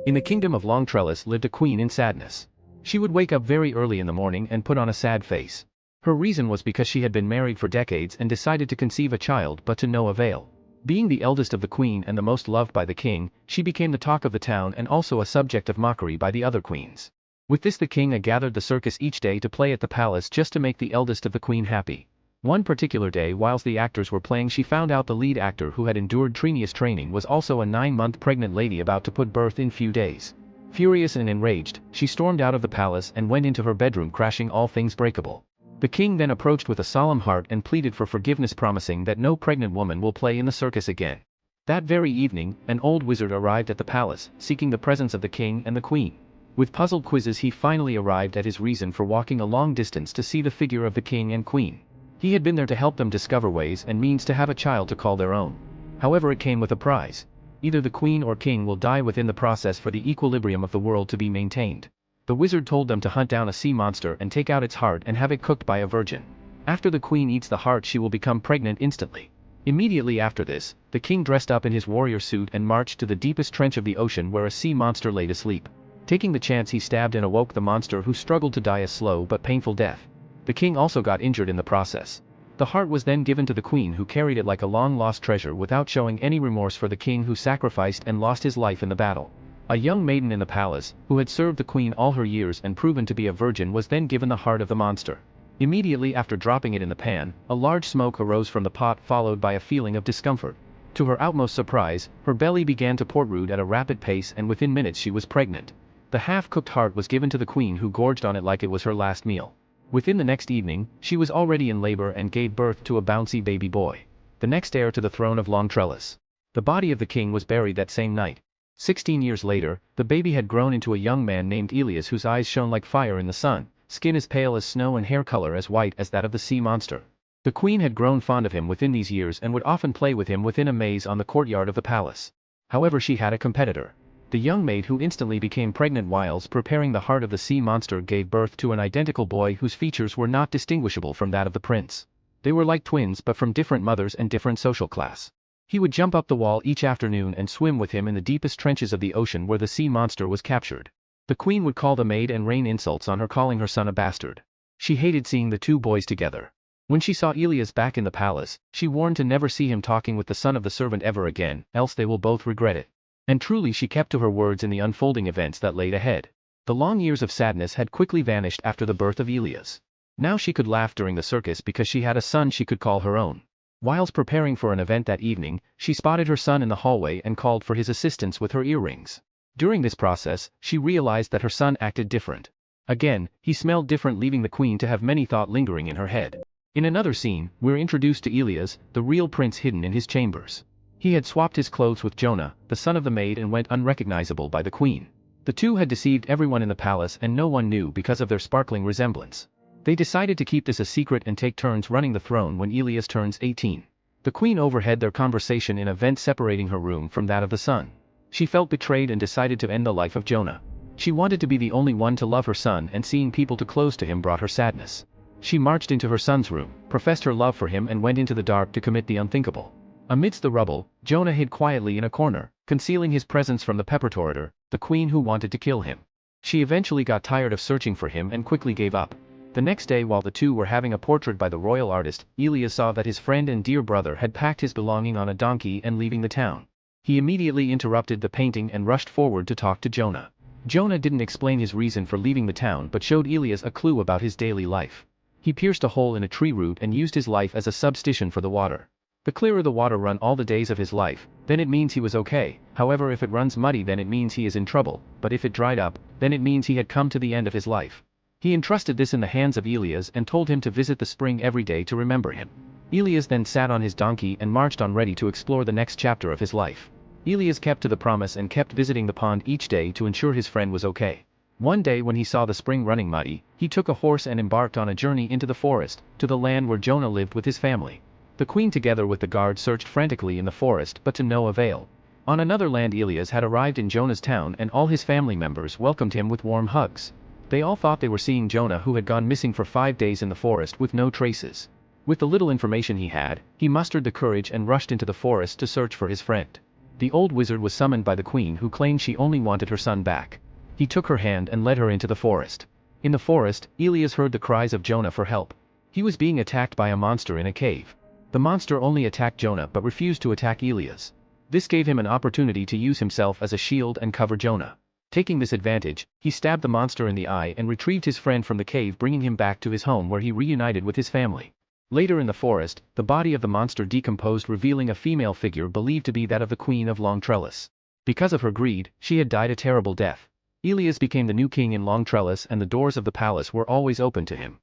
In the kingdom of Long Trellis lived a queen in sadness. She would wake up very early in the morning and put on a sad face. Her reason was because she had been married for decades and decided to conceive a child but to no avail. Being the eldest of the queen and the most loved by the king, she became the talk of the town and also a subject of mockery by the other queens. With this the king gathered the circus each day to play at the palace just to make the eldest of the queen happy. One particular day whilst the actors were playing she found out the lead actor who had endured strenuous training was also a 9-month pregnant lady about to put birth in few days. Furious and enraged, she stormed out of the palace and went into her bedroom crashing all things breakable. The king then approached with a solemn heart and pleaded for forgiveness promising that no pregnant woman will play in the circus again. That very evening, an old wizard arrived at the palace, seeking the presence of the king and the queen. With puzzled quizzes he finally arrived at his reason for walking a long distance to see the figure of the king and queen. He had been there to help them discover ways and means to have a child to call their own. However, it came with a prize. Either the queen or king will die within the process for the equilibrium of the world to be maintained. The wizard told them to hunt down a sea monster and take out its heart and have it cooked by a virgin. After the queen eats the heart she will become pregnant instantly. Immediately after this, the king dressed up in his warrior suit and marched to the deepest trench of the ocean where a sea monster lay to sleep. Taking the chance he stabbed and awoke the monster who struggled to die a slow but painful death. The king also got injured in the process. The heart was then given to the queen who carried it like a long-lost treasure without showing any remorse for the king who sacrificed and lost his life in the battle. A young maiden in the palace, who had served the queen all her years and proven to be a virgin was then given the heart of the monster. Immediately after dropping it in the pan, a large smoke arose from the pot followed by a feeling of discomfort. To her utmost surprise, her belly began to protrude at a rapid pace and within minutes she was pregnant. The half-cooked heart was given to the queen who gorged on it like it was her last meal. Within the next evening, she was already in labor and gave birth to a bouncy baby boy, the next heir to the throne of Long Trellis. The body of the king was buried that same night. 16 years later, the baby had grown into a young man named Elias whose eyes shone like fire in the sun, skin as pale as snow and hair color as white as that of the sea monster. The queen had grown fond of him within these years and would often play with him within a maze on the courtyard of the palace. However, she had a competitor. The young maid who instantly became pregnant whilst preparing the heart of the sea monster gave birth to an identical boy whose features were not distinguishable from that of the prince. They were like twins but from different mothers and different social class. He would jump up the wall each afternoon and swim with him in the deepest trenches of the ocean where the sea monster was captured. The queen would call the maid and rain insults on her calling her son a bastard. She hated seeing the two boys together. When she saw Elias back in the palace, she warned to never see him talking with the son of the servant ever again, else they will both regret it. And truly she kept to her words in the unfolding events that laid ahead. The long years of sadness had quickly vanished after the birth of Elias. Now she could laugh during the circus because she had a son she could call her own. Whilst preparing for an event that evening, she spotted her son in the hallway and called for his assistance with her earrings. During this process, she realized that her son acted different. Again, he smelled different, leaving the queen to have many thoughts lingering in her head. In another scene, we're introduced to Elias, the real prince hidden in his chambers. He had swapped his clothes with Jonah, the son of the maid, and went unrecognizable by the queen. The two had deceived everyone in the palace and no one knew because of their sparkling resemblance. They decided to keep this a secret and take turns running the throne when Elias turns 18. The queen overheard their conversation in a vent separating her room from that of the son. She felt betrayed and decided to end the life of Jonah. She wanted to be the only one to love her son, and seeing people too close to him brought her sadness. She marched into her son's room, professed her love for him and went into the dark to commit the unthinkable. Amidst the rubble, Jonah hid quietly in a corner, concealing his presence from the perpetrator, the queen who wanted to kill him. She eventually got tired of searching for him and quickly gave up. The next day while the two were having a portrait by the royal artist, Elias saw that his friend and dear brother had packed his belonging on a donkey and leaving the town. He immediately interrupted the painting and rushed forward to talk to Jonah. Jonah didn't explain his reason for leaving the town but showed Elias a clue about his daily life. He pierced a hole in a tree root and used his life as a substitution for the water. The clearer the water run all the days of his life, then it means he was okay. However, if it runs muddy then it means he is in trouble, but if it dried up, then it means he had come to the end of his life. He entrusted this in the hands of Elias and told him to visit the spring every day to remember him. Elias then sat on his donkey and marched on ready to explore the next chapter of his life. Elias kept to the promise and kept visiting the pond each day to ensure his friend was okay. One day when he saw the spring running muddy, he took a horse and embarked on a journey into the forest, to the land where Jonah lived with his family. The queen together with the guard searched frantically in the forest but to no avail. On another land Elias had arrived in Jonah's town and all his family members welcomed him with warm hugs. They all thought they were seeing Jonah who had gone missing for 5 days in the forest with no traces. With the little information he had, he mustered the courage and rushed into the forest to search for his friend. The old wizard was summoned by the queen, who claimed she only wanted her son back. He took her hand and led her into the forest. In the forest, Elias heard the cries of Jonah for help. He was being attacked by a monster in a cave. The monster only attacked Jonah but refused to attack Elias. This gave him an opportunity to use himself as a shield and cover Jonah. Taking this advantage, he stabbed the monster in the eye and retrieved his friend from the cave, bringing him back to his home, where he reunited with his family. Later in the forest, the body of the monster decomposed, revealing a female figure believed to be that of the Queen of Long Trellis. Because of her greed, she had died a terrible death. Elias became the new king in Long Trellis, and the doors of the palace were always open to him.